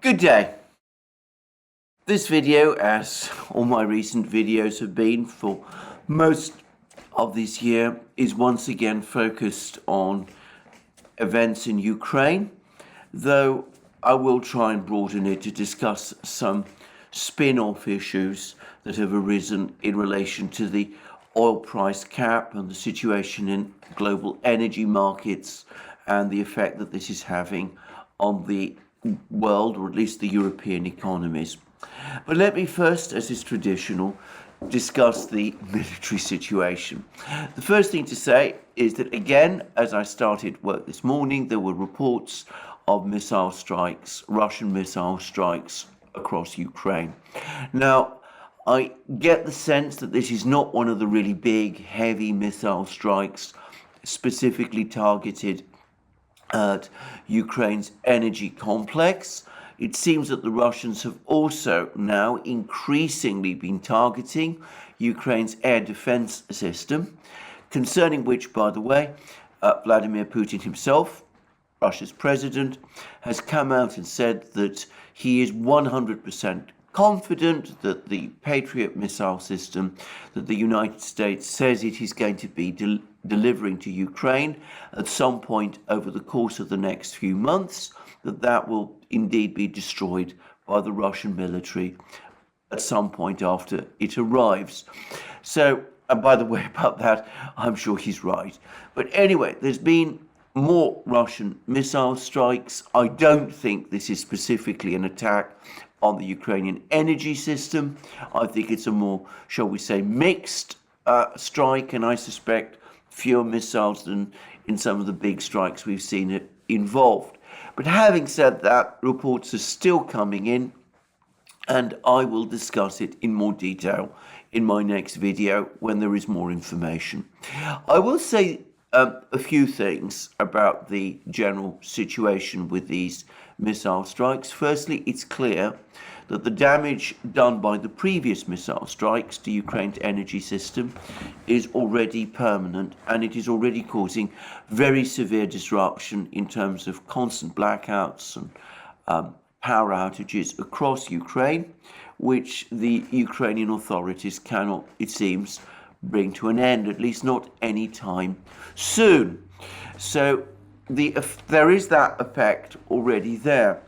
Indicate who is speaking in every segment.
Speaker 1: Good day. This video, as all my recent videos have been for most of this year, is once again focused on events in Ukraine, though I will try and broaden it to discuss some spin-off issues that have arisen in relation to the oil price cap and the situation in global energy markets and the effect that this is having on the world, or at least the European economies. But let me first, as is traditional, discuss the military situation. The first thing to say is that, again, as I started work this morning, there were reports of missile strikes, Russian missile strikes across Ukraine. Now, I get the sense that this is not one of the really big, heavy missile strikes specifically targeted at Ukraine's energy complex. It seems that the Russians have also now increasingly been targeting Ukraine's air defense system, concerning which, by the way, Vladimir Putin himself, Russia's president, has come out and said that he is 100% confident that the Patriot missile system that the United States says it is going to be delivering to Ukraine at some point over the course of the next few months, that will indeed be destroyed by the Russian military at some point after it arrives. So, and by the way, about that, I'm sure he's right. But anyway, there's been more Russian missile strikes. I don't think this is specifically an attack on the Ukrainian energy system. I think it's a more, shall we say, mixed strike, and I suspect fewer missiles than in some of the big strikes we've seen it involved. But having said that, reports are still coming in, and I will discuss it in more detail in my next video when there is more information. I will say a few things about the general situation with these missile strikes. Firstly, it's clear that the damage done by the previous missile strikes to Ukraine's energy system is already permanent, and it is already causing very severe disruption in terms of constant blackouts and power outages across Ukraine, which the Ukrainian authorities cannot, it seems, bring to an end, at least not any time soon. So there is that effect already there.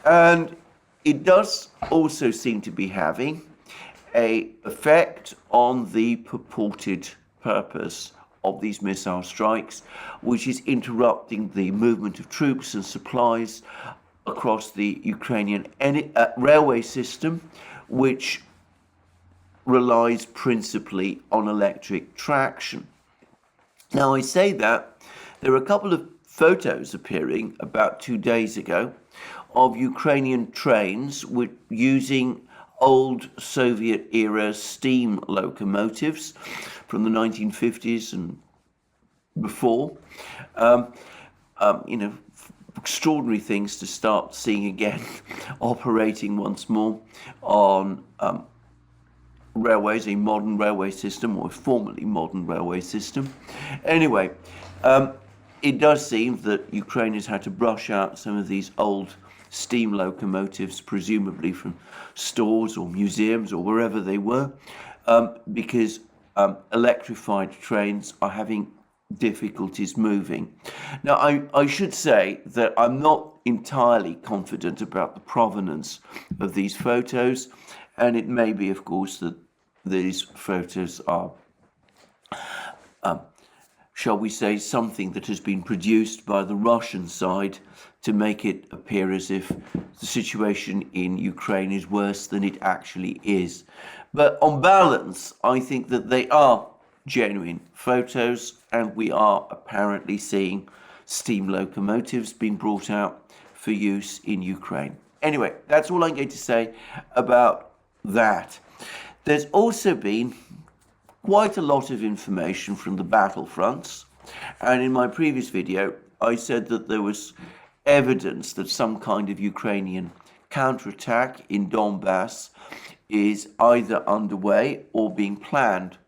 Speaker 1: And it does also seem to be having an effect on the purported purpose of these missile strikes, which is interrupting the movement of troops and supplies across the Ukrainian railway system, which relies principally on electric traction. Now, I say that there are a couple of photos appearing about 2 days ago of Ukrainian trains using old Soviet-era steam locomotives from the 1950s and before. Extraordinary things to start seeing again operating once more on railways, a modern railway system, or a formerly modern railway system. Anyway, it does seem that Ukraine has had to brush out some of these old steam locomotives, presumably from stores or museums or wherever they were, because electrified trains are having difficulties moving. Now, I should say that I'm not entirely confident about the provenance of these photos, and it may be, of course, that these photos are, shall we say, something that has been produced by the Russian side to make it appear as if the situation in Ukraine is worse than it actually is. But on balance, I think that they are genuine photos, and we are apparently seeing steam locomotives being brought out for use in Ukraine. Anyway, that's all I'm going to say about that. There's also been quite a lot of information from the battlefronts, and in my previous video I said that there was evidence that some kind of Ukrainian counterattack in Donbass is either underway or being planned.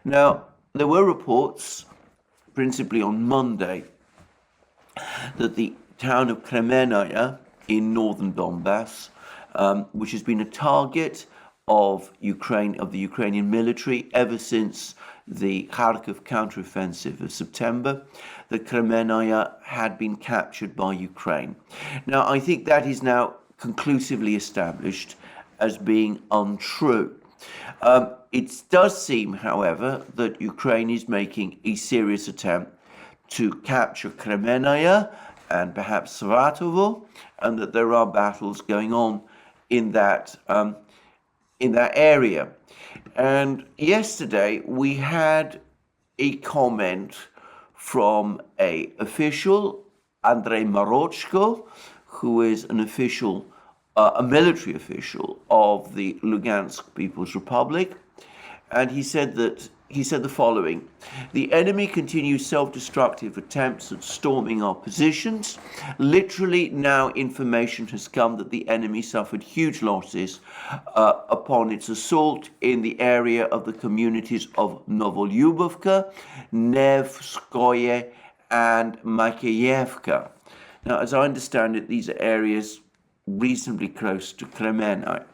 Speaker 1: Now, there were reports, principally on Monday, that the town of Kremennaya in northern Donbass, which has been a target of Ukraine, of the Ukrainian military ever since the Kharkiv counteroffensive of September. The Kremennaya had been captured by Ukraine. Now, I think that is now conclusively established as being untrue. It does seem, however, that Ukraine is making a serious attempt to capture Kremennaya and perhaps Saratovo, and that there are battles going on in that area. And yesterday we had a comment from an official, Andrei Marochko, who is an official, a military official of the Lugansk People's Republic, and he said the following: the enemy continues self-destructive attempts at storming our positions. Literally now information has come that the enemy suffered huge losses upon its assault in the area of the communities of Novolyubovka, Nevskoye and Makeyevka. Now, as I understand it, these are areas reasonably close to Kremennaya.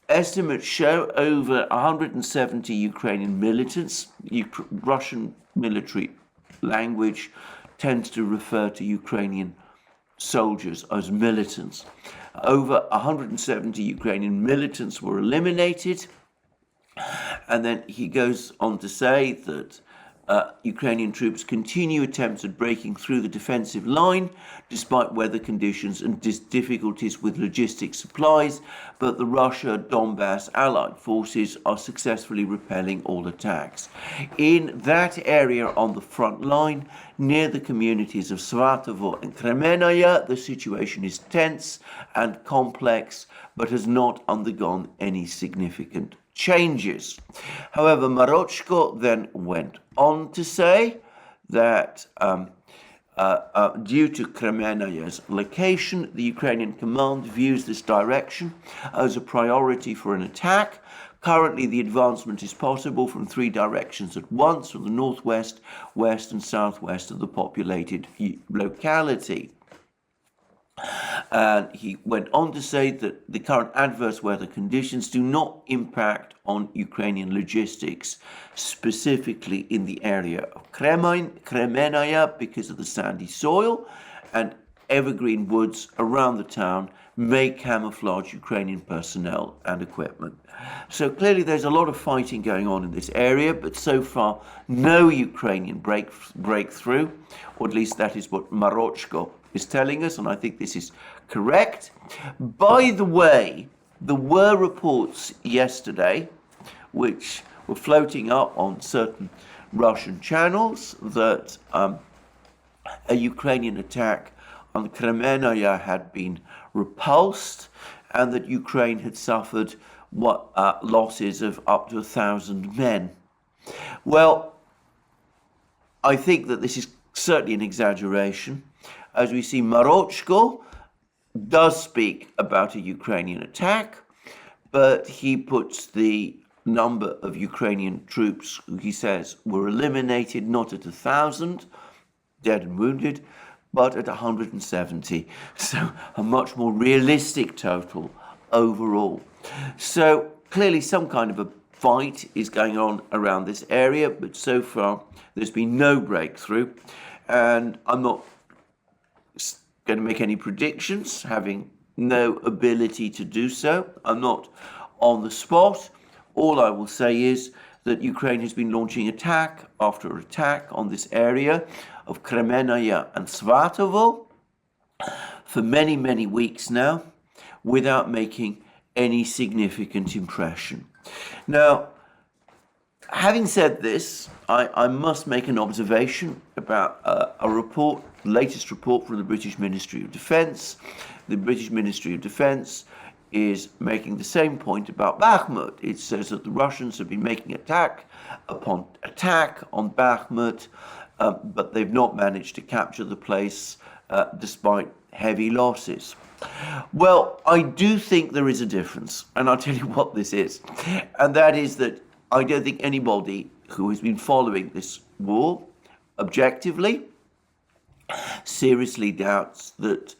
Speaker 1: Estimates show over 170 Ukrainian militants. Russian military language tends to refer to Ukrainian soldiers as militants. Over 170 Ukrainian militants were eliminated. And then he goes on to say that Ukrainian troops continue attempts at breaking through the defensive line despite weather conditions and difficulties with logistic supplies, but the Russia-Donbass allied forces are successfully repelling all attacks. In that area on the front line, near the communities of Saratovo and Kremennaya, the situation is tense and complex, but has not undergone any significant changes. However, Marochko then went on to say that due to Kremennaya's location, the Ukrainian command views this direction as a priority for an attack. Currently, the advancement is possible from 3 directions at once, from the northwest, west and southwest of the populated locality. And he went on to say that the current adverse weather conditions do not impact on Ukrainian logistics, specifically in the area of Kremennaya, because of the sandy soil and evergreen woods around the town may camouflage Ukrainian personnel and equipment. So clearly there's a lot of fighting going on in this area, but so far no Ukrainian breakthrough, or at least that is what Marochko is telling us, and I think this is correct. By the way, there were reports yesterday which were floating up on certain Russian channels that a Ukrainian attack on Kremennaya had been repulsed and that Ukraine had suffered losses of up to 1,000 men. Well, I think that this is certainly an exaggeration. As we see, Marochko does speak about a Ukrainian attack, but he puts the number of Ukrainian troops, who he says were eliminated, not at 1,000 dead and wounded, but at 170. So a much more realistic total overall. So clearly some kind of a fight is going on around this area, but so far there's been no breakthrough. And I'm not going to make any predictions, having no ability to do so. I'm not on the spot. All I will say is that Ukraine has been launching attack after attack on this area of Kremennaya and Saratovo for many, many weeks now, without making any significant impression. Now, having said this, I must make an observation about a report, the latest report from the British Ministry of Defence. The British Ministry of Defence is making the same point about Bakhmut. It says that the Russians have been making attack upon attack on Bakhmut, but they've not managed to capture the place despite heavy losses. Well, I do think there is a difference, and I'll tell you what this is. And that is that I don't think anybody who has been following this war objectively seriously doubts that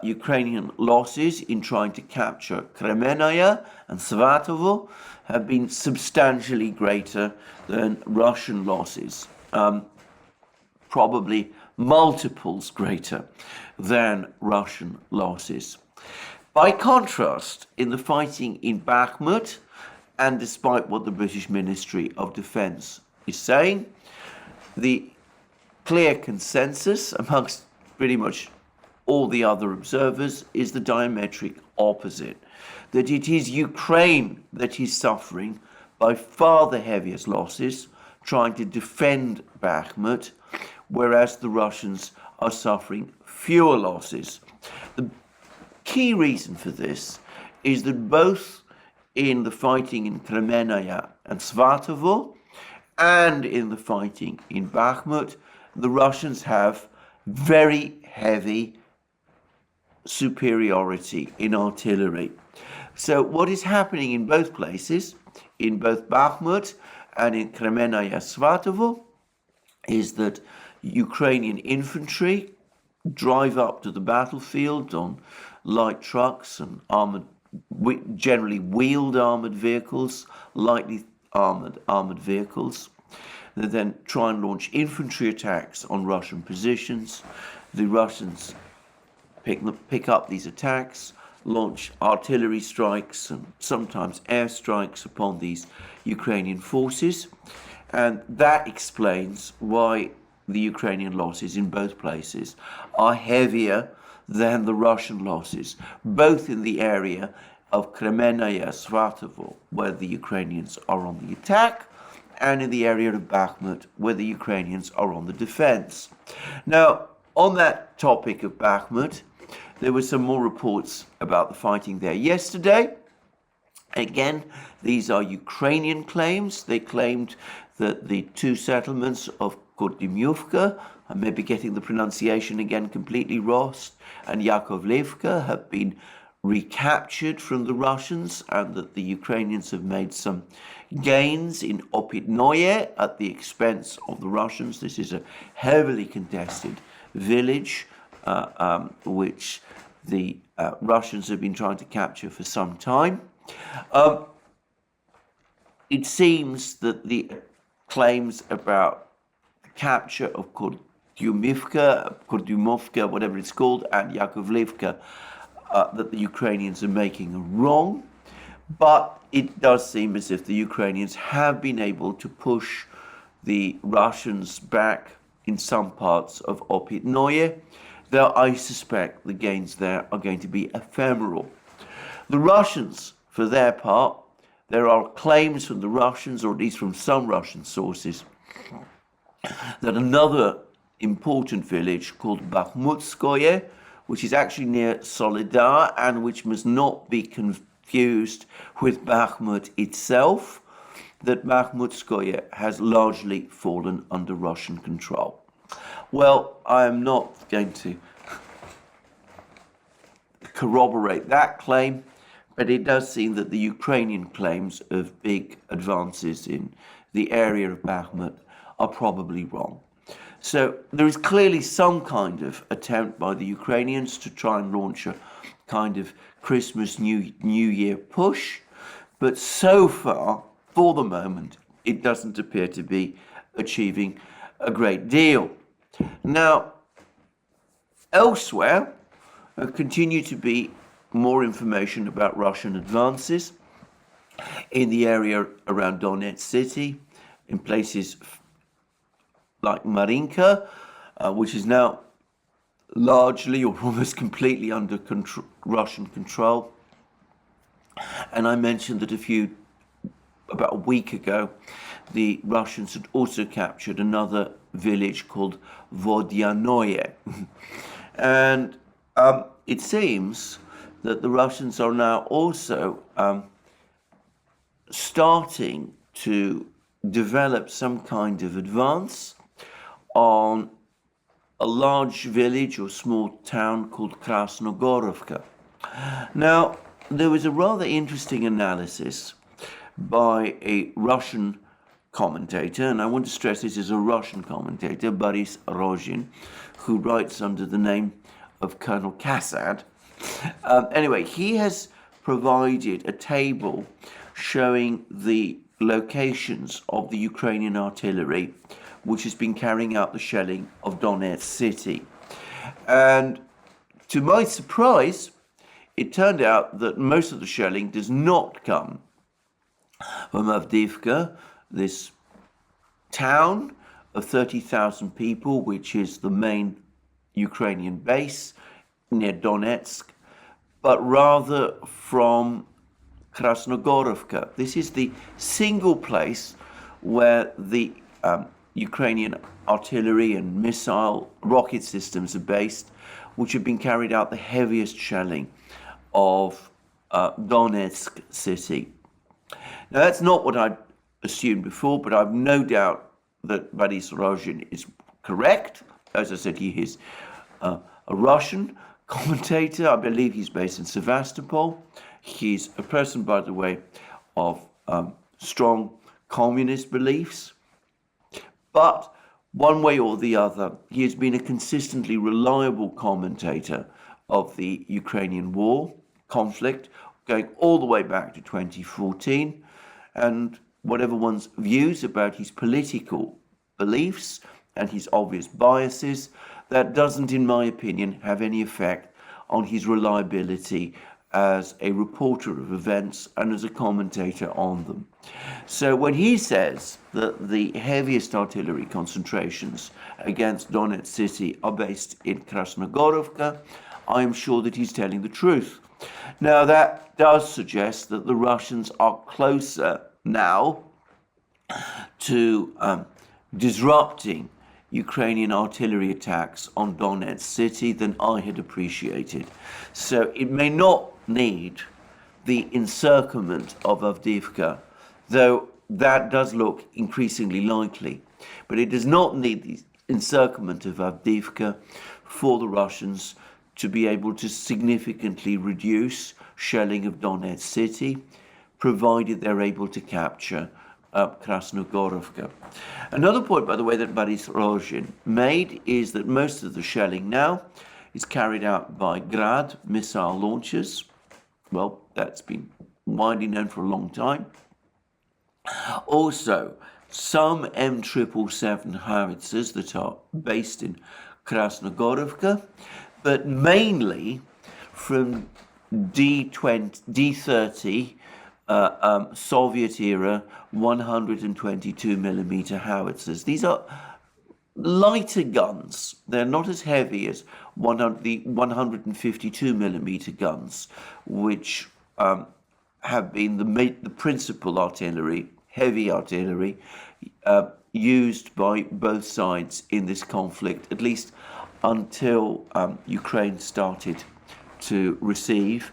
Speaker 1: Ukrainian losses in trying to capture Kremennaya and Svatovo have been substantially greater than Russian losses, probably multiples greater than Russian losses. By contrast, in the fighting in Bakhmut, and despite what the British Ministry of Defence is saying, the clear consensus amongst pretty much all the other observers is the diametric opposite, that it is Ukraine that is suffering by far the heaviest losses trying to defend Bakhmut, whereas the Russians are suffering fewer losses. The key reason for this is that both in the fighting in Kremennaya and Svatovo and in the fighting in Bakhmut, the Russians have very heavy superiority in artillery. So what is happening in both places, in both Bakhmut and in Kremennaya Svatovo, is that Ukrainian infantry drive up to the battlefield on light trucks and generally wheeled armored vehicles, lightly armored vehicles. They then try and launch infantry attacks on Russian positions. The Russians pick up these attacks, launch artillery strikes and sometimes airstrikes upon these Ukrainian forces. And that explains why the Ukrainian losses in both places are heavier than the Russian losses, both in the area of Kremennaya, Svatovo, where the Ukrainians are on the attack, and in the area of Bakhmut, where the Ukrainians are on the defense. Now, on that topic of Bakhmut, there were some more reports about the fighting there yesterday. Again, these are Ukrainian claims. They claimed that the two settlements of Kurdymovka, I may be getting the pronunciation again completely wrong, and Yakovlivka have been recaptured from the Russians, and that the Ukrainians have made some gains in Opytnoye at the expense of the Russians. This is a heavily contested village which the Russians have been trying to capture for some time. It seems that the claims about the capture of Kurdymovka, whatever it's called, and Yakovlivka, that the Ukrainians are making are wrong, but it does seem as if the Ukrainians have been able to push the Russians back in some parts of Opytnoye, though I suspect the gains there are going to be ephemeral. The Russians, for their part, there are claims from the Russians, or at least from some Russian sources, that another important village called Bakhmutskoye, which is actually near Solidar and which must not be confused with Bakhmut itself, that Bakhmutskoye has largely fallen under Russian control. Well, I am not going to corroborate that claim, but it does seem that the Ukrainian claims of big advances in the area of Bakhmut are probably wrong. So there is clearly some kind of attempt by the Ukrainians to try and launch a kind of Christmas New Year push, but so far, for the moment, it doesn't appear to be achieving a great deal. Now, elsewhere, continue to be more information about Russian advances in the area around Donetsk city, in places like Marinka, which is now largely or almost completely under Russian control. And I mentioned that about a week ago, the Russians had also captured another village called Vodyanoye. And it seems that the Russians are now also starting to develop some kind of advance on a large village or small town called Krasnogorovka. Now, there was a rather interesting analysis by a Russian commentator, and I want to stress this is a Russian commentator, Boris Rozhin, who writes under the name of Colonel Kassad. Anyway, he has provided a table showing the locations of the Ukrainian artillery which has been carrying out the shelling of Donetsk city. And to my surprise, it turned out that most of the shelling does not come from Avdiivka, this town of 30,000 people, which is the main Ukrainian base near Donetsk, but rather from Krasnogorovka. This is the single place where the Ukrainian artillery and missile rocket systems are based, which have been carried out the heaviest shelling of Donetsk city. Now, that's not what I'd assumed before, but I've no doubt that Boris Rozhin is correct. As I said, he is a Russian commentator. I believe he's based in Sevastopol. He's a person, by the way, of strong communist beliefs. But one way or the other, he has been a consistently reliable commentator of the Ukrainian war conflict, going all the way back to 2014. And whatever one's views about his political beliefs and his obvious biases, that doesn't, in my opinion, have any effect on his reliability as a reporter of events and as a commentator on them. So when he says that the heaviest artillery concentrations against Donetsk city are based in Krasnogorovka, I am sure that he's telling the truth. Now, that does suggest that the Russians are closer now to disrupting Ukrainian artillery attacks on Donetsk city than I had appreciated. So it may not need the encirclement of Avdiivka, though that does look increasingly likely. But it does not need the encirclement of Avdiivka for the Russians to be able to significantly reduce shelling of Donetsk city, provided they're able to capture Krasnogorovka. Another point, by the way, that Boris Rozhin made is that most of the shelling now is carried out by Grad missile launchers. Well, that's been widely known for a long time. Also, some M777 howitzers that are based in Krasnogorovka, but mainly from D30 Soviet-era 122mm howitzers. These are lighter guns. They're not as heavy as the 152mm guns, which have been the principal artillery, heavy artillery, used by both sides in this conflict, at least until Ukraine started to receive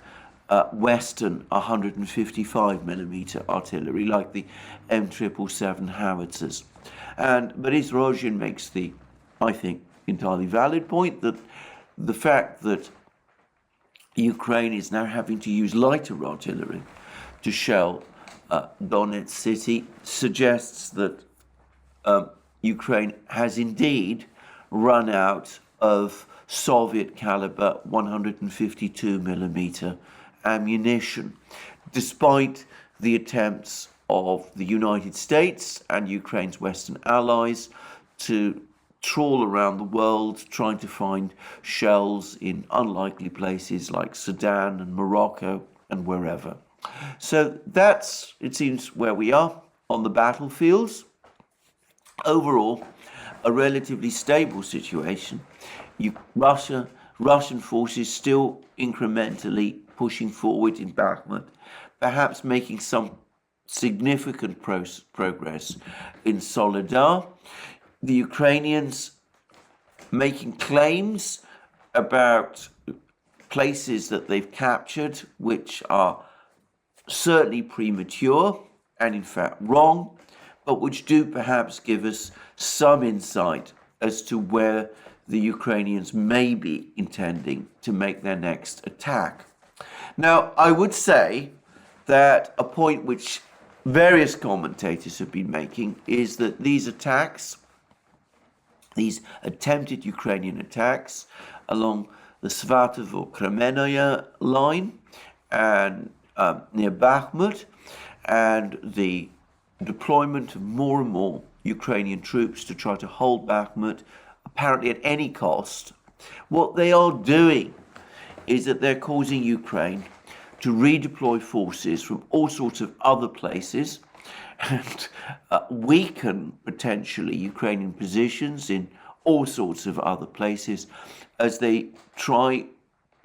Speaker 1: Western 155mm artillery, like the M777 howitzers. And Boris Rozhin makes the, I think, entirely valid point that the fact that Ukraine is now having to use lighter artillery to shell Donetsk city suggests that Ukraine has indeed run out of Soviet caliber 152mm ammunition, despite the attempts of the United States and Ukraine's Western allies to trawl around the world trying to find shells in unlikely places like Sudan and Morocco and wherever. So that's, it seems, where we are on the battlefields. Overall, a relatively stable situation. Russian forces still incrementally pushing forward in Bakhmut, perhaps making some significant progress in Soledar. The Ukrainians making claims about places that they've captured, which are certainly premature and in fact wrong, but which do perhaps give us some insight as to where the Ukrainians may be intending to make their next attack. Now, I would say that a point which various commentators have been making is that these attacks, these attempted Ukrainian attacks along the Kremennaya line and near Bakhmut, and the deployment of more and more Ukrainian troops to try to hold Bakhmut, apparently at any cost. What they are doing is that they're causing Ukraine to redeploy forces from all sorts of other places and weaken potentially Ukrainian positions in all sorts of other places as they try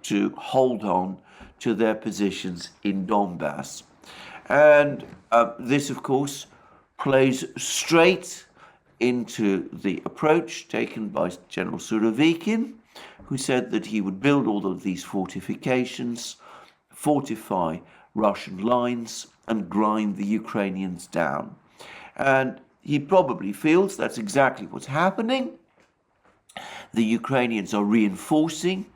Speaker 1: to hold on to their positions in Donbass. And this, of course, plays straight into the approach taken by General Surovikin, who said that he would build all of these fortifications, fortify Russian lines, and grind the Ukrainians down. And he probably feels that's exactly what's happening. The Ukrainians are reinforcing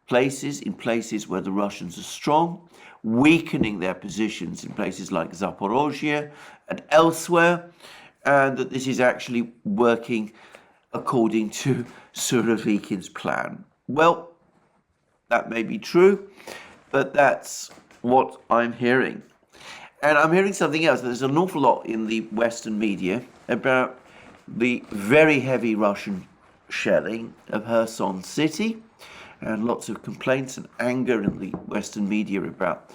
Speaker 1: places where the Russians are strong, weakening their positions in places like Zaporozhye and elsewhere, and that this is actually working according to Surovikin's plan. Well, that may be true, but that's what I'm hearing. And I'm hearing something else. There's an awful lot in the Western media about the very heavy Russian shelling of Kherson city, and lots of complaints and anger in the Western media about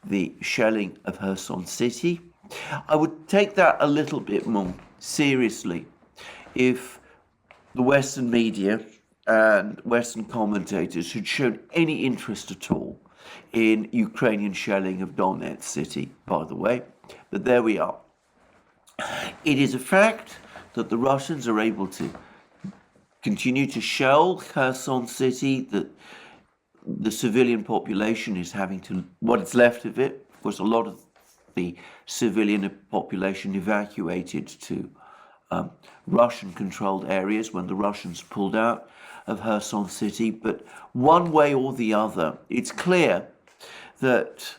Speaker 1: the shelling of Kherson city. I would take that a little bit more seriously if the Western media and Western commentators had shown any interest at all in Ukrainian shelling of Donetsk city, by the way. But there we are. It is a fact that the Russians are able to continue to shell Kherson city, that the civilian population is having to, what is left of it, of course, a lot of the civilian population evacuated to Russian-controlled areas when the Russians pulled out of Kherson city. But one way or the other, it's clear that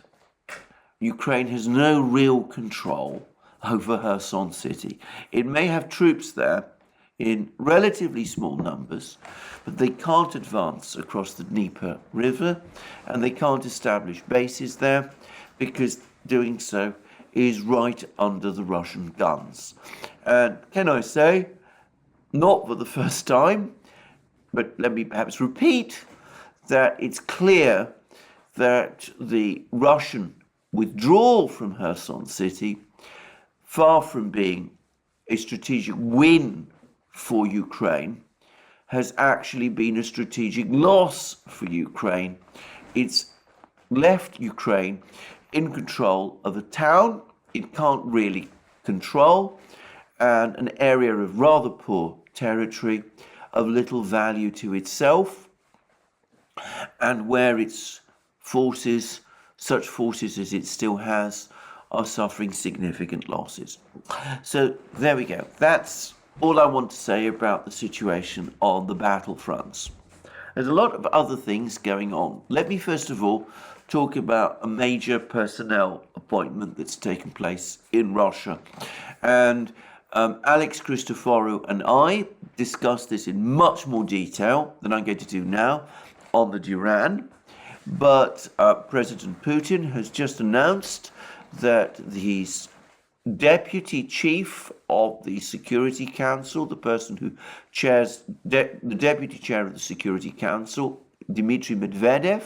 Speaker 1: Ukraine has no real control over Kherson city. It may have troops there in relatively small numbers, but they can't advance across the Dnieper River, and they can't establish bases there because doing so is right under the Russian guns. And can I say, not for the first time, but let me perhaps repeat, that it's clear that the Russian withdrawal from Kherson city, far from being a strategic win for Ukraine, has actually been a strategic loss for Ukraine. It's left Ukraine in control of a town it can't really control, and an area of rather poor territory, of little value to itself, and where its forces, such forces as it still has, are suffering significant losses. So there we go. That's all I want to say about the situation on the battlefronts. There's a lot of other things going on. Let me first of all talk about a major personnel appointment that's taken place in Russia. And Alex Christoforou and I discussed this in much more detail than I'm going to do now on the Duran. But President Putin has just announced that his deputy chief of the Security Council, the person who chairs, the deputy chair of the Security Council, Dmitry Medvedev,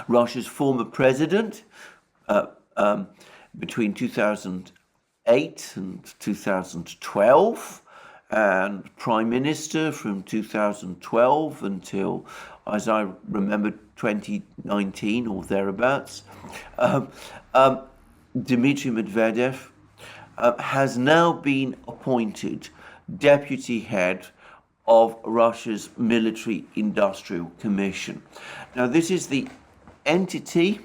Speaker 1: Russia's former president between 2008 and 2012, and prime minister from 2012 until, as I remember, 2019 or thereabouts. Dmitry Medvedev has now been appointed deputy head of Russia's Military-Industrial Commission. Now, this is the entity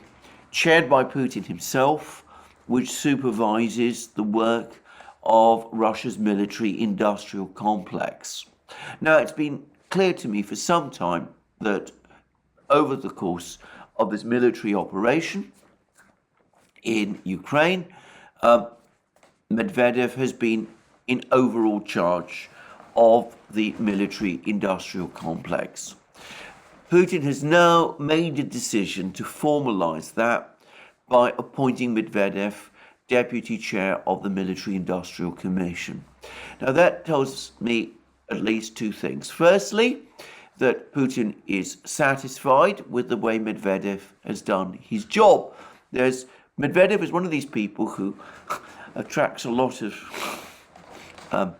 Speaker 1: chaired by Putin himself, which supervises the work of Russia's military-industrial complex. Now, it's been clear to me for some time that over the course of this military operation in Ukraine, Medvedev has been in overall charge of the military-industrial complex. Putin has now made a decision to formalize that by appointing Medvedev deputy chair of the Military Industrial Commission. Now that tells me at least two things. Firstly, that Putin is satisfied with the way Medvedev has done his job. Medvedev is one of these people who attracts a lot of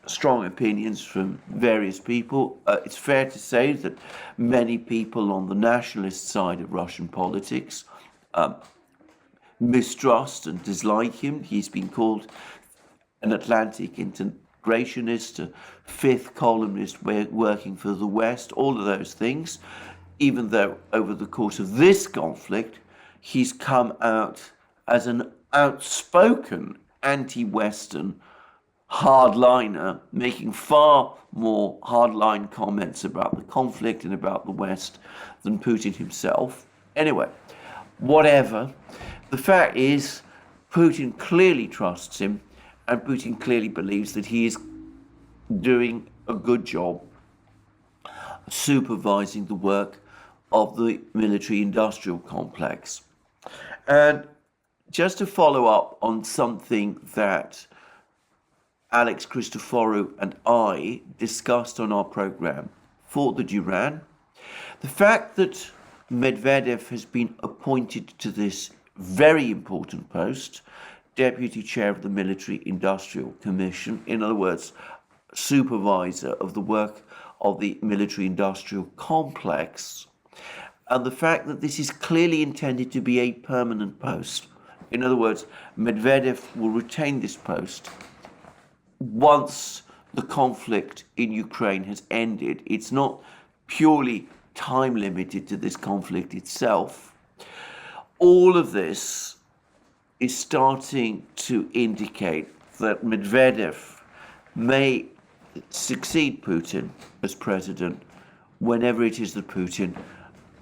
Speaker 1: strong opinions from various people. It's fair to say that many people on the nationalist side of Russian politics mistrust and dislike him. He's been called an Atlantic integrationist, a fifth columnist working for the West, all of those things, even though over the course of this conflict, he's come out as an outspoken anti-Western hardliner, making far more hardline comments about the conflict and about the West than Putin himself. Anyway, whatever. The fact is, Putin clearly trusts him, and Putin clearly believes that he is doing a good job supervising the work of the military-industrial complex. And just to follow up on something that Alex Christoforou and I discussed on our program for the Duran, the fact that Medvedev has been appointed to this very important post, deputy chair of the Military Industrial Commission, in other words, supervisor of the work of the military industrial complex, and the fact that this is clearly intended to be a permanent post. In other words, Medvedev will retain this post once the conflict in Ukraine has ended. It's not purely time limited to this conflict itself. All of this is starting to indicate that Medvedev may succeed Putin as president whenever it is that Putin,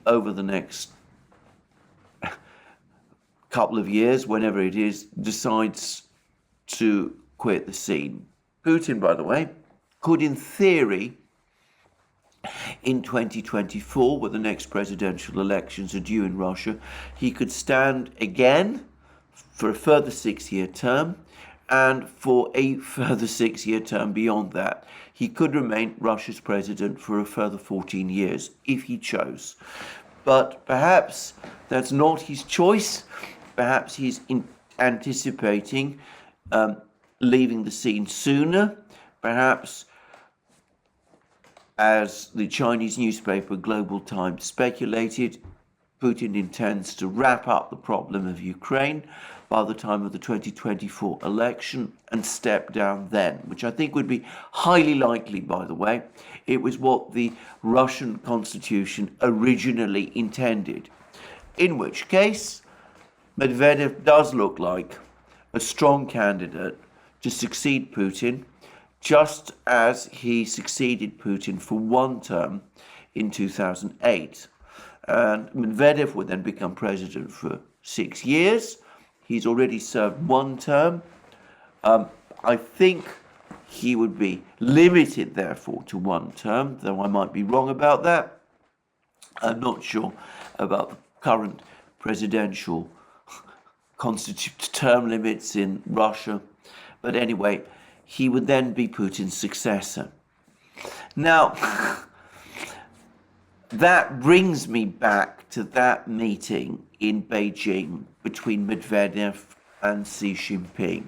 Speaker 1: over the next couple of years, whenever it is, decides to quit the scene. Putin, by the way, could in theory, in 2024, where the next presidential elections are due in Russia, he could stand again for a further 6-year term, and for a further 6-year term beyond that. He could remain Russia's president for a further 14 years if he chose. But perhaps that's not his choice. Perhaps he's anticipating leaving the scene sooner. Perhaps, as the Chinese newspaper Global Times speculated, Putin intends to wrap up the problem of Ukraine by the time of the 2024 election and step down then, which I think would be highly likely, by the way. It was what the Russian constitution originally intended. In which case, Medvedev does look like a strong candidate to succeed Putin, just as he succeeded Putin for one term in 2008. And Medvedev would then become president for 6 years. He's already served one term. I think he would be limited, therefore, to one term, though I might be wrong about that. I'm not sure about the current presidential term limits in Russia. But anyway, he would then be Putin's successor. Now, that brings me back to that meeting in Beijing between Medvedev and Xi Jinping,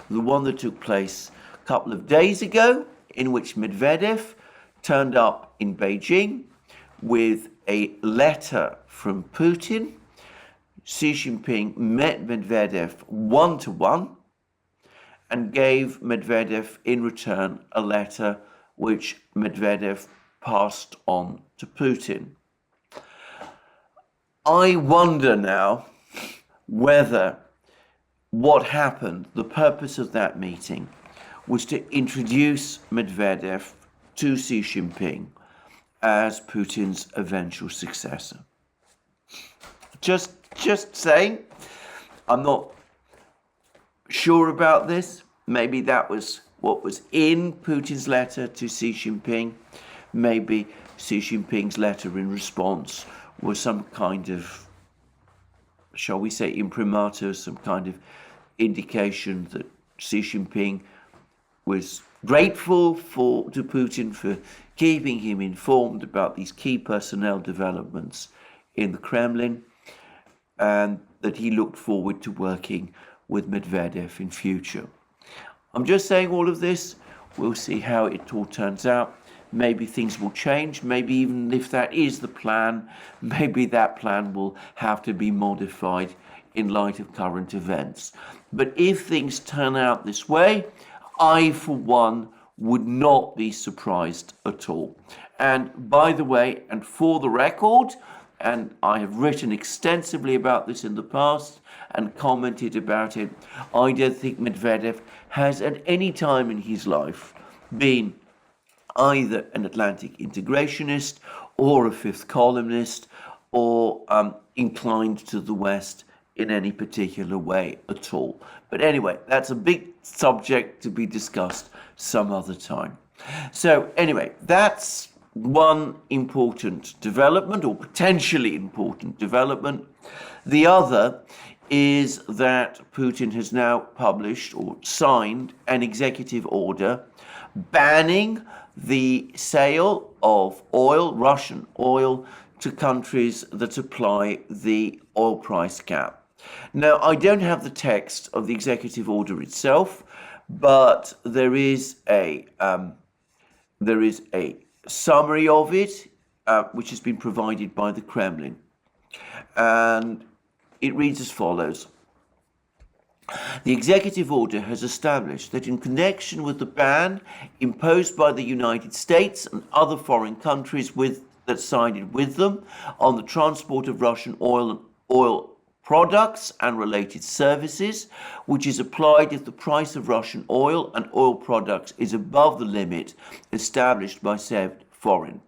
Speaker 1: the one that took place a couple of days ago, in which Medvedev turned up in Beijing with a letter from Putin. Xi Jinping met Medvedev one-to-one and gave Medvedev in return a letter which Medvedev passed on to Putin. I wonder now whether what happened, the purpose of that meeting, was to introduce Medvedev to Xi Jinping as Putin's eventual successor. Just saying, I'm not sure about this. Maybe that was what was in Putin's letter to Xi Jinping. maybe Xi Jinping's letter in response was some kind of, shall we say, imprimatur, some kind of indication that Xi Jinping was grateful to Putin for keeping him informed about these key personnel developments in the Kremlin, and that he looked forward to working with Medvedev in future. I'm just saying all of this. We'll see how it all turns out. Maybe things will change. Maybe even if that is the plan, maybe that plan will have to be modified in light of current events. But if things turn out this way, I, for one, would not be surprised at all. And by the way, and for the record, and I have written extensively about this in the past and commented about it, I don't think Medvedev has at any time in his life been either an Atlantic integrationist or a fifth columnist or inclined to the West in any particular way at all. But anyway, that's a big subject to be discussed some other time. So anyway, that's one important development, or potentially important development. The other is that Putin has now published or signed an executive order banning the sale of oil, Russian oil, to countries that apply the oil price cap. Now, I don't have the text of the executive order itself, but there is a summary of it, which has been provided by the Kremlin, and it reads as follows. The executive order has established that in connection with the ban imposed by the United States and other foreign countries that sided with them on the transport of Russian oil and oil products and related services, which is applied if the price of Russian oil and oil products is above the limit established by said foreign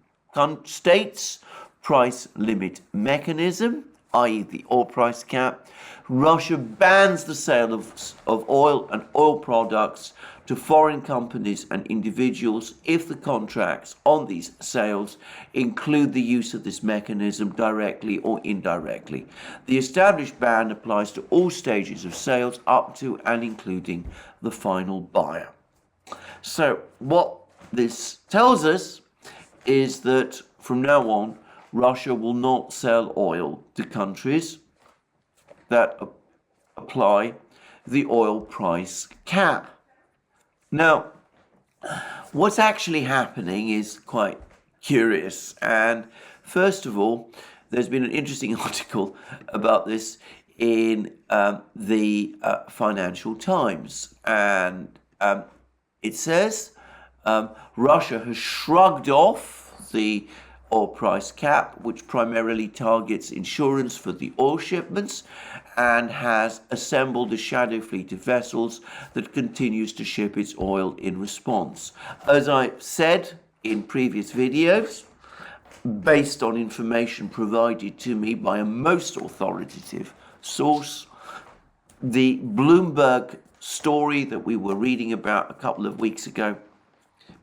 Speaker 1: states, price limit mechanism, i.e. the oil price cap, Russia bans the sale of oil and oil products to foreign companies and individuals if the contracts on these sales include the use of this mechanism directly or indirectly. The established ban applies to all stages of sales up to and including the final buyer. So what this tells us is that from now on, Russia will not sell oil to countries that apply the oil price cap. Now, what's actually happening is quite curious. And first of all, there's been an interesting article about this in the Financial Times. And it says Russia has shrugged off the oil price cap, which primarily targets insurance for the oil shipments, and has assembled a shadow fleet of vessels that continues to ship its oil in response. As I said in previous videos, based on information provided to me by a most authoritative source, the Bloomberg story that we were reading about a couple of weeks ago,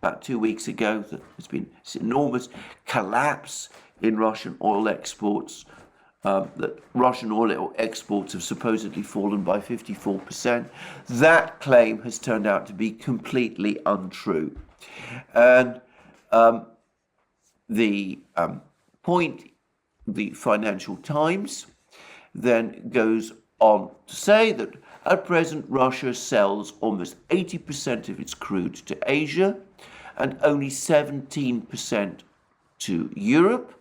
Speaker 1: about 2 weeks ago, that there's been this enormous collapse in Russian oil exports, that Russian oil exports have supposedly fallen by 54%. That claim has turned out to be completely untrue. And the Financial Times then goes on to say that at present Russia sells almost 80% of its crude to Asia and only 17% to Europe,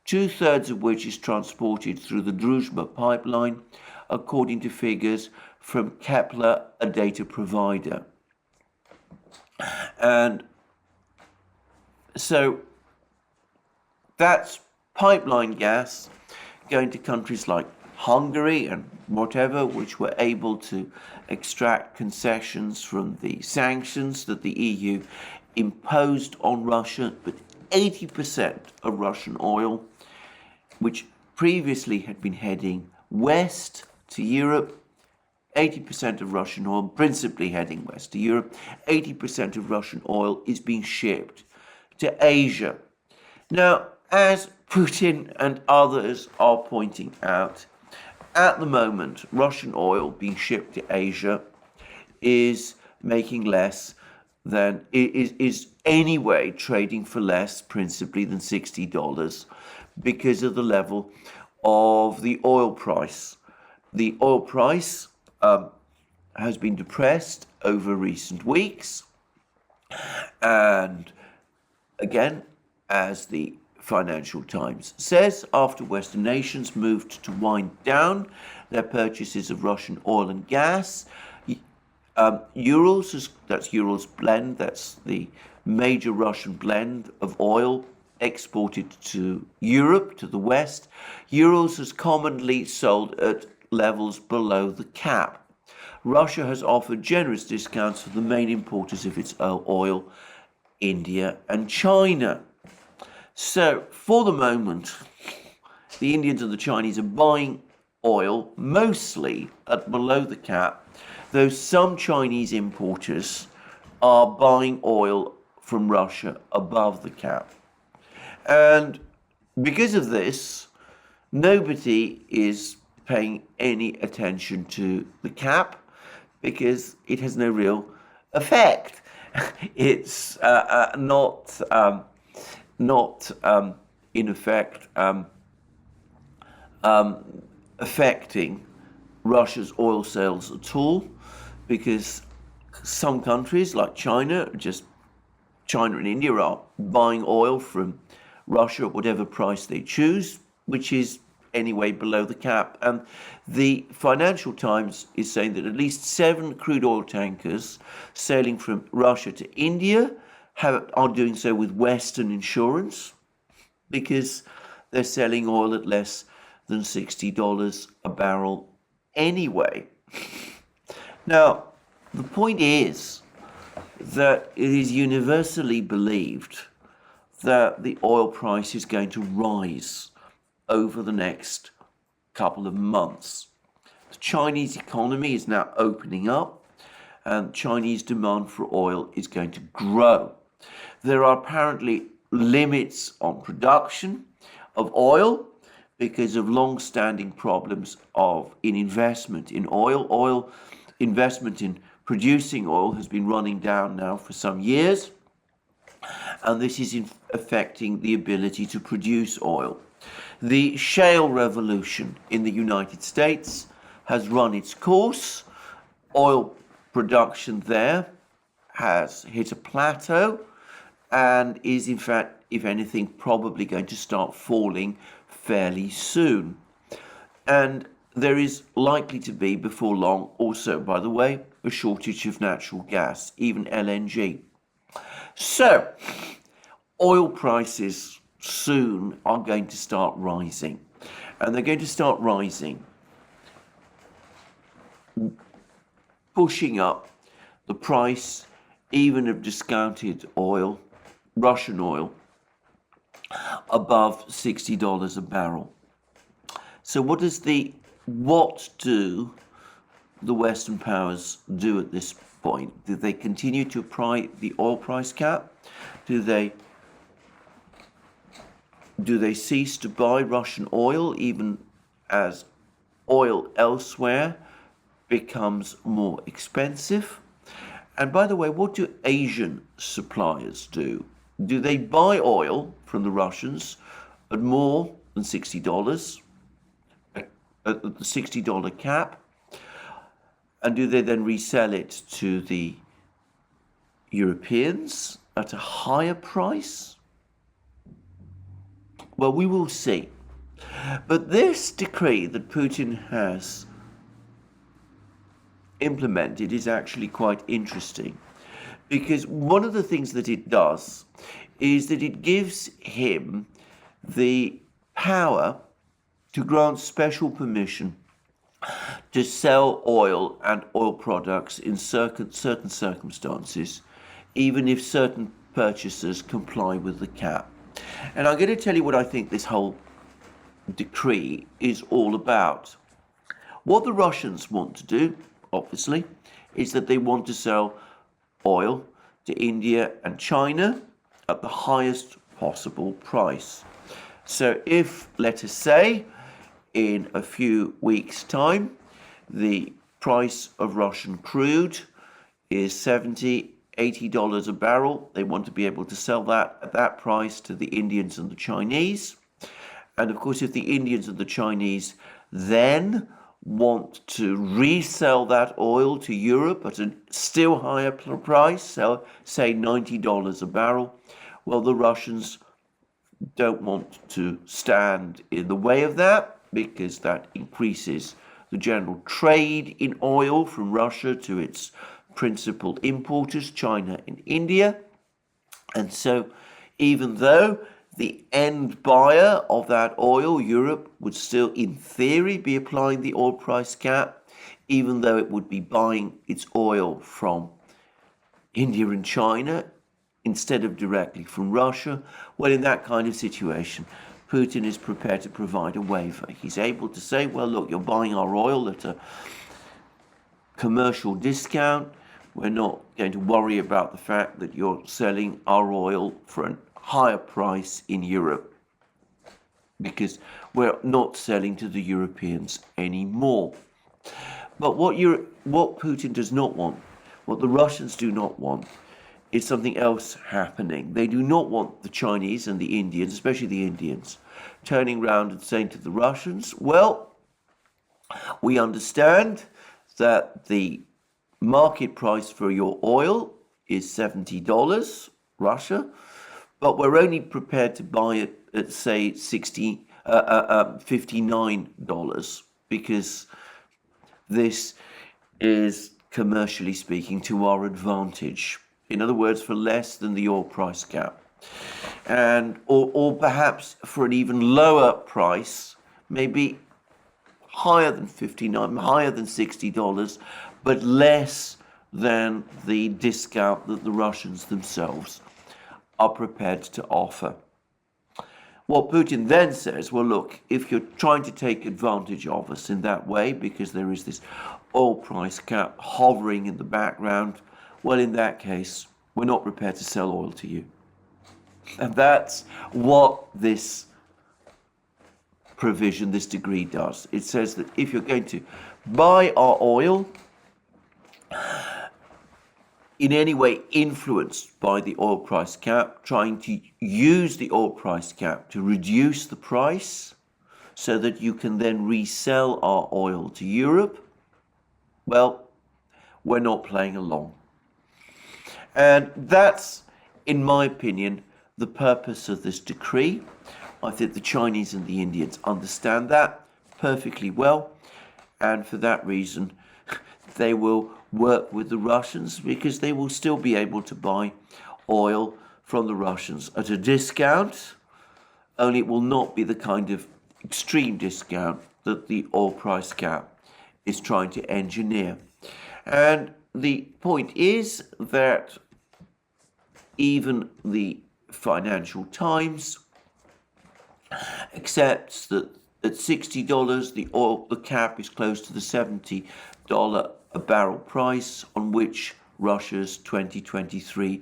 Speaker 1: 2/3 of which is transported through the Druzhba pipeline, according to figures from Kepler, a data provider. And so that's pipeline gas going to countries like Hungary and whatever, which were able to extract concessions from the sanctions that the EU imposed on Russia. But 80% of Russian oil, which previously had been heading west to Europe, 80% of Russian oil, principally heading west to Europe, 80% of Russian oil is being shipped to Asia. Now, as Putin and others are pointing out, at the moment, Russian oil being shipped to Asia is making less than, is anyway trading for less principally than $60 because of the level of the oil price. The oil price has been depressed over recent weeks, and again, as the Financial Times says, after Western nations moved to wind down their purchases of Russian oil and gas, Urals, that's Urals blend, that's the major Russian blend of oil exported to Europe, to the West. Urals is commonly sold at levels below the cap. Russia has offered generous discounts for the main importers of its oil, India and China. So, for the moment, the Indians and the Chinese are buying oil mostly at below the cap, though some Chinese importers are buying oil from Russia above the cap. And because of this, nobody is paying any attention to the cap because it has no real effect. It's not in effect affecting Russia's oil sales at all, because some countries like China and India are buying oil from Russia at whatever price they choose, which is anyway below the cap. And the Financial Times is saying that at least 7 crude oil tankers sailing from Russia to India are doing so with Western insurance because they're selling oil at less than $60 a barrel anyway. Now, the point is that it is universally believed that the oil price is going to rise over the next couple of months. The Chinese economy is now opening up, and Chinese demand for oil is going to grow. There are apparently limits on production of oil because of long-standing problems in investment in oil. Oil investment in producing oil has been running down now for some years, and this is affecting the ability to produce oil. The shale revolution in the United States has run its course. Oil production there has hit a plateau and is, in fact, if anything, probably going to start falling fairly soon. And there is likely to be, before long, also, by the way, a shortage of natural gas, even LNG. So, oil prices soon are going to start rising. And they're going to start rising, pushing up the price even of discounted oil, Russian oil, above $60 a barrel. So what do the Western powers do at this point? Do they continue to apply the oil price cap? Do they cease to buy Russian oil even as oil elsewhere becomes more expensive? And by the way, what do Asian suppliers do? Do they buy oil from the Russians at more than $60, at the $60 cap? And do they then resell it to the Europeans at a higher price? Well, we will see. But this decree that Putin has implemented is actually quite interesting, because one of the things that it does is that it gives him the power to grant special permission to sell oil and oil products in certain circumstances, even if certain purchasers comply with the cap. And I'm going to tell you what I think this whole decree is all about. What the Russians want to do, obviously, is that they want to sell oil to India and China at the highest possible price. So if, let us say, in a few weeks' time, the price of Russian crude is $70, $80 a barrel, they want to be able to sell that at that price to the Indians and the Chinese. And of course, if the Indians and the Chinese then want to resell that oil to Europe at a still higher price, so say $90 a barrel, well, the Russians don't want to stand in the way of that, because that increases the general trade in oil from Russia to its principal importers, China and India. And so even though the end buyer of that oil, Europe, would still in theory be applying the oil price cap, even though it would be buying its oil from India and China instead of directly from Russia, well, in that kind of situation, Putin is prepared to provide a waiver. He's able to say, well, look, you're buying our oil at a commercial discount. We're not going to worry about the fact that you're selling our oil for a higher price in Europe, because we're not selling to the Europeans anymore. But what Putin does not want, what the Russians do not want, is something else happening. They do not want the Chinese and the Indians, especially the Indians, turning around and saying to the Russians, well, we understand that the market price for your oil is $70, Russia, but we're only prepared to buy it at, say, $59, because this is, commercially speaking, to our advantage. In other words, for less than the oil price cap. And or perhaps for an even lower price, maybe higher than $59, higher than $60, but less than the discount that the Russians themselves are prepared to offer. What Putin then says, well, look, if you're trying to take advantage of us in that way, because there is this oil price cap hovering in the background, well, in that case, we're not prepared to sell oil to you. And that's what this provision, this decree does. It says that if you're going to buy our oil in any way influenced by the oil price cap, trying to use the oil price cap to reduce the price so that you can then resell our oil to Europe, well, we're not playing along. And that's, in my opinion, the purpose of this decree. I think the Chinese and the Indians understand that perfectly well, and for that reason they will work with the Russians, because they will still be able to buy oil from the Russians at a discount, only it will not be the kind of extreme discount that the oil price cap is trying to engineer. And the point is that even the Financial Times accepts that at $60, the cap is close to the $70 a barrel price on which Russia's 2023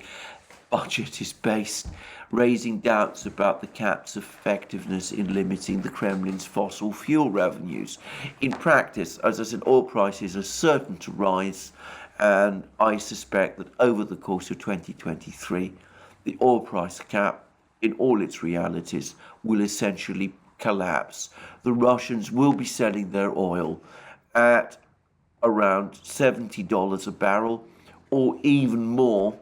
Speaker 1: budget is based, raising doubts about the cap's effectiveness in limiting the Kremlin's fossil fuel revenues. In practice, as I said, oil prices are certain to rise, and I suspect that over the course of 2023, the oil price cap, in all its realities, will essentially collapse. The Russians will be selling their oil at around $70 a barrel, or even more,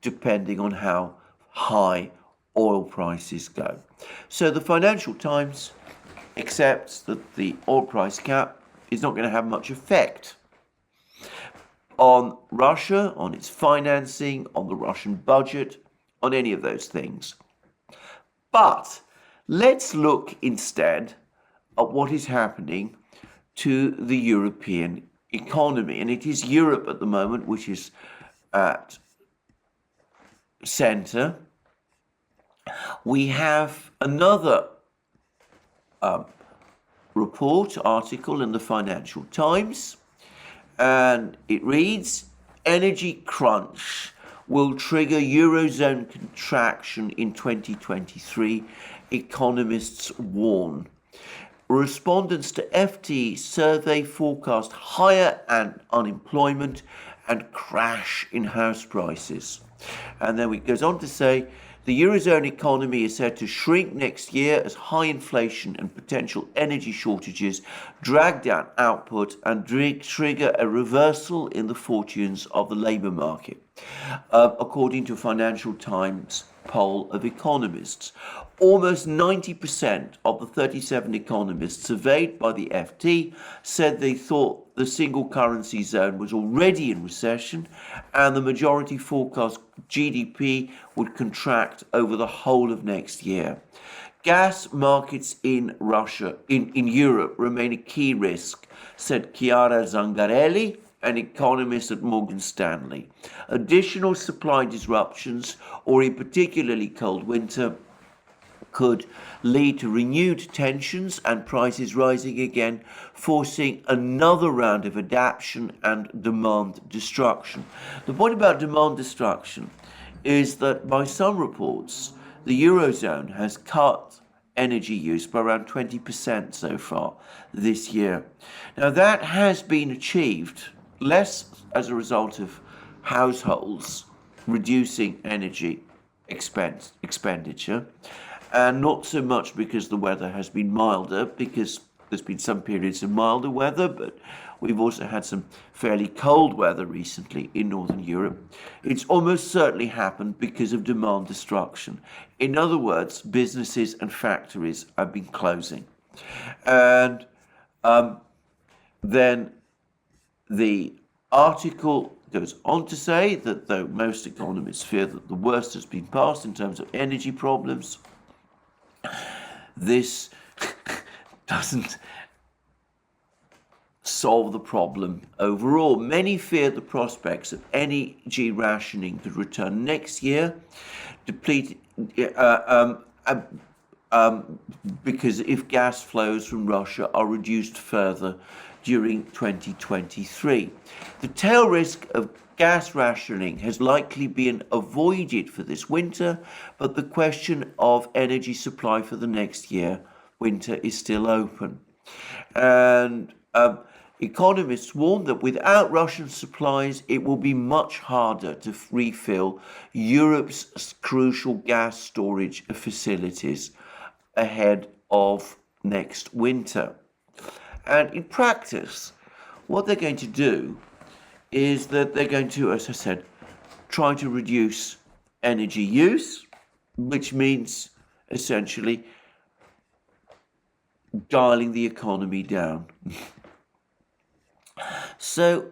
Speaker 1: depending on how high oil prices go. So the Financial Times accepts that the oil price cap is not going to have much effect on Russia, on its financing, on the Russian budget, on any of those things. But let's look instead at what is happening to the European economy. And it is Europe at the moment which is at center. We have another article in the Financial Times, and it reads, "Energy crunch will trigger Eurozone contraction in 2023, economists warn. Respondents to FT survey forecast higher unemployment and crash in house prices. And then it goes on to say, the Eurozone economy is said to shrink next year as high inflation and potential energy shortages drag down output and trigger a reversal in the fortunes of the labour market, according to Financial Times poll of economists. Almost 90% of the 37 economists surveyed by the FT said they thought the single currency zone was already in recession, and the majority forecast GDP would contract over the whole of next year. Gas markets in Europe remain a key risk, said Chiara Zangarelli, an economist at Morgan Stanley. Additional supply disruptions, or a particularly cold winter, could lead to renewed tensions and prices rising again, forcing another round of adaptation and demand destruction. The point about demand destruction is that by some reports, the Eurozone has cut energy use by around 20% so far this year. Now that has been achieved less as a result of households reducing energy expenditure, and not so much because the weather has been milder, because there's been some periods of milder weather, but we've also had some fairly cold weather recently in Northern Europe. It's almost certainly happened because of demand destruction. In other words, businesses and factories have been closing. And then the article goes on to say that though most economists fear that the worst has been passed in terms of energy problems, this doesn't solve the problem overall. Many fear the prospects of energy rationing could return next year, because if gas flows from Russia are reduced further during 2023. The tail risk of gas rationing has likely been avoided for this winter, but the question of energy supply for the next year, winter, is still open. And economists warn that without Russian supplies, it will be much harder to refill Europe's crucial gas storage facilities ahead of next winter. And in practice, what they're going to do is that they're going to, as I said, try to reduce energy use, which means essentially dialing the economy down. So,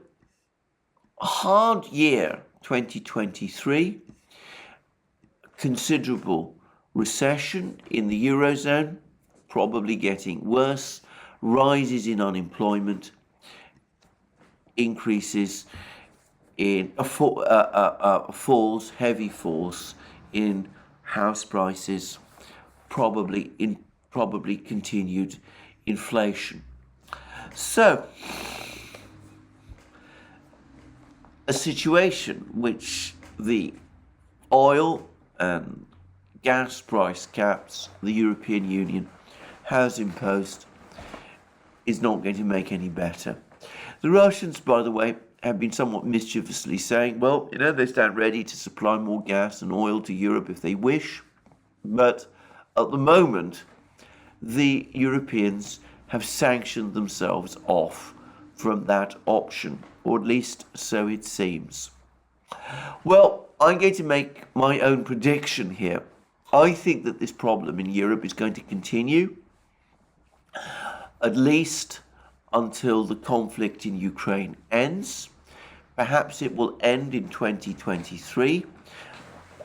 Speaker 1: hard year 2023, considerable recession in the Eurozone, probably getting worse, rises in unemployment, increases in heavy falls in house prices, probably continued inflation. So, a situation which the oil and gas price caps the European Union has imposed is not going to make any better. The Russians, by the way, have been somewhat mischievously saying, well, they stand ready to supply more gas and oil to Europe if they wish. But at the moment, the Europeans have sanctioned themselves off from that option, or at least so it seems. Well, I'm going to make my own prediction here. I think that this problem in Europe is going to continue, at least until the conflict in Ukraine ends. Perhaps it will end in 2023.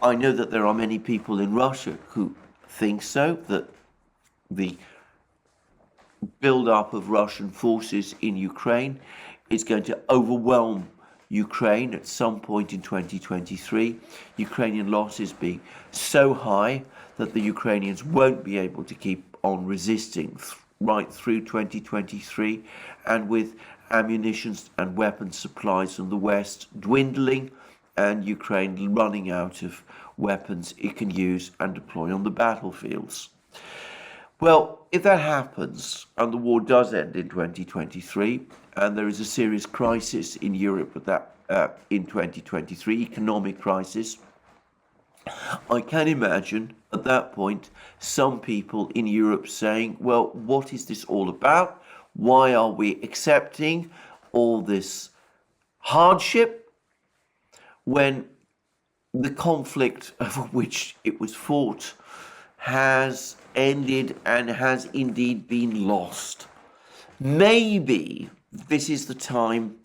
Speaker 1: I know that there are many people in Russia who think so, that the build-up of Russian forces in Ukraine is going to overwhelm Ukraine at some point in 2023, Ukrainian losses being so high that the Ukrainians won't be able to keep on resisting right through 2023, and with ammunition and weapons supplies from the West dwindling and Ukraine running out of weapons it can use and deploy on the battlefields. Well, if that happens and the war does end in 2023 and there is a serious crisis in Europe with that in 2023, economic crisis, I can imagine at that point some people in Europe saying, well, what is this all about? Why are we accepting all this hardship when the conflict over which it was fought has ended and has indeed been lost? Maybe this is the time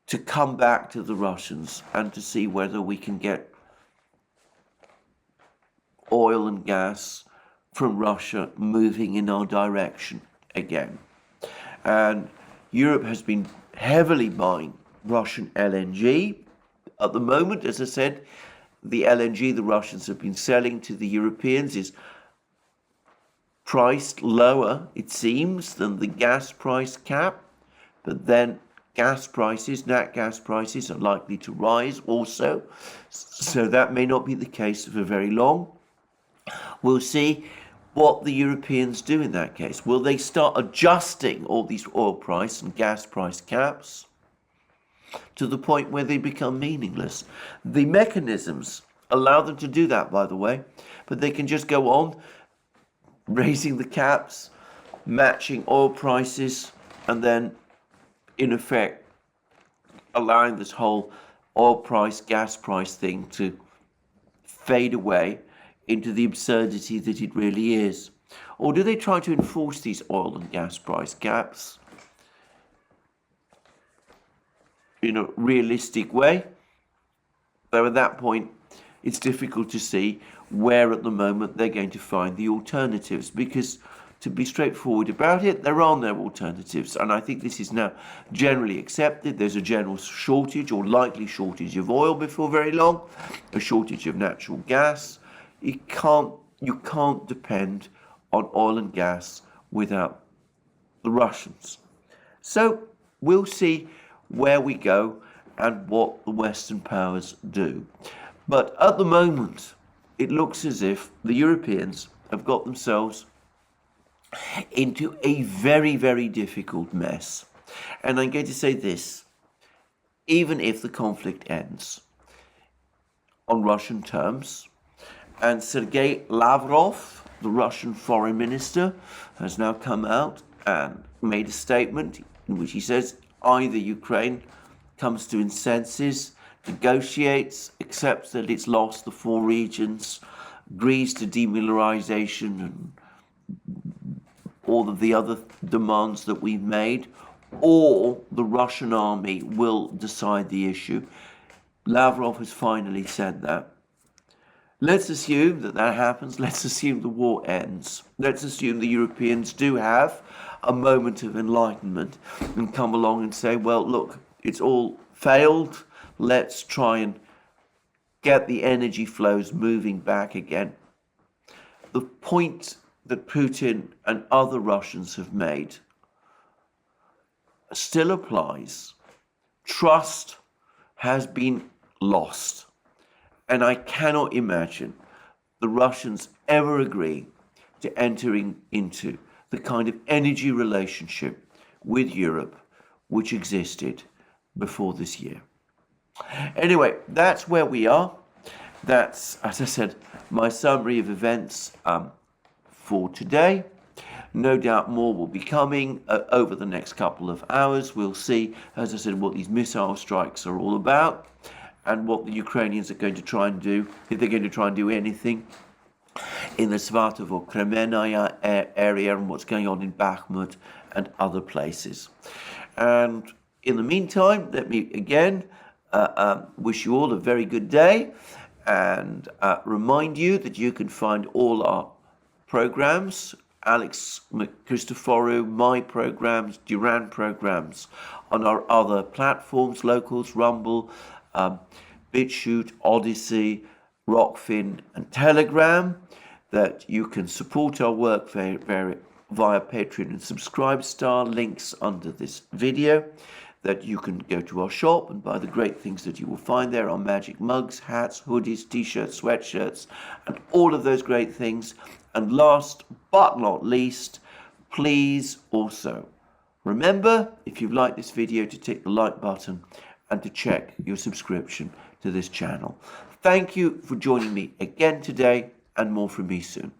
Speaker 1: to come back to the Russians and to see whether we can get oil and gas from Russia moving in our direction again. And Europe has been heavily buying Russian LNG. At the moment, as I said, the LNG the Russians have been selling to the Europeans is priced lower, it seems, than the gas price cap. But then nat gas prices are likely to rise also. So that may not be the case for very long. We'll see what the Europeans do in that case. Will they start adjusting all these oil price and gas price caps to the point where they become meaningless? The mechanisms allow them to do that, by the way, but they can just go on raising the caps, matching oil prices, and then in effect allowing this whole oil price, gas price thing to fade away into the absurdity that it really is. Or do they try to enforce these oil and gas price caps in a realistic way? Though at that point, it's difficult to see where at the moment they're going to find the alternatives, because to be straightforward about it, there are no alternatives. And I think this is now generally accepted. There's a general shortage or likely shortage of oil before very long, a shortage of natural gas. You can't depend on oil and gas without the Russians. So we'll see where we go and what the Western powers do. But at the moment, it looks as if the Europeans have got themselves into a very, very difficult mess. And I'm going to say this, even if the conflict ends on Russian terms, and Sergei Lavrov, the Russian foreign minister, has now come out and made a statement in which he says either Ukraine comes to its senses, negotiates, accepts that it's lost the 4 regions, agrees to demilitarization and all of the other demands that we've made, or the Russian army will decide the issue. Lavrov has finally said that. Let's assume that that happens. Let's assume the war ends. Let's assume the Europeans do have a moment of enlightenment and come along and say, well, look, it's all failed. Let's try and get the energy flows moving back again. The point that Putin and other Russians have made still applies. Trust has been lost. And I cannot imagine the Russians ever agree to entering into the kind of energy relationship with Europe which existed before this year. Anyway, that's where we are. That's, as I said, my summary of events for today. No doubt more will be coming over the next couple of hours. We'll see, as I said, what these missile strikes are all about, and what the Ukrainians are going to try and do, if they're going to try and do anything, in the Repels Kremennaya area, and what's going on in Bakhmut and other places. And in the meantime, let me again wish you all a very good day, and remind you that you can find all our programs, Alex Christoforou, my programs, Duran programs, on our other platforms, Locals, Rumble, BitChute, ODYSEE, Rockfin and Telegram, that you can support our work via Patreon and Subscribe Star, links under this video. that you can go to our shop and buy the great things that you will find there, our magic mugs, hats, hoodies, t-shirts, sweatshirts, and all of those great things. And last but not least, please also remember, if you've liked this video, to tick the like button and to check your subscription to this channel. Thank you for joining me again today, and more from me soon.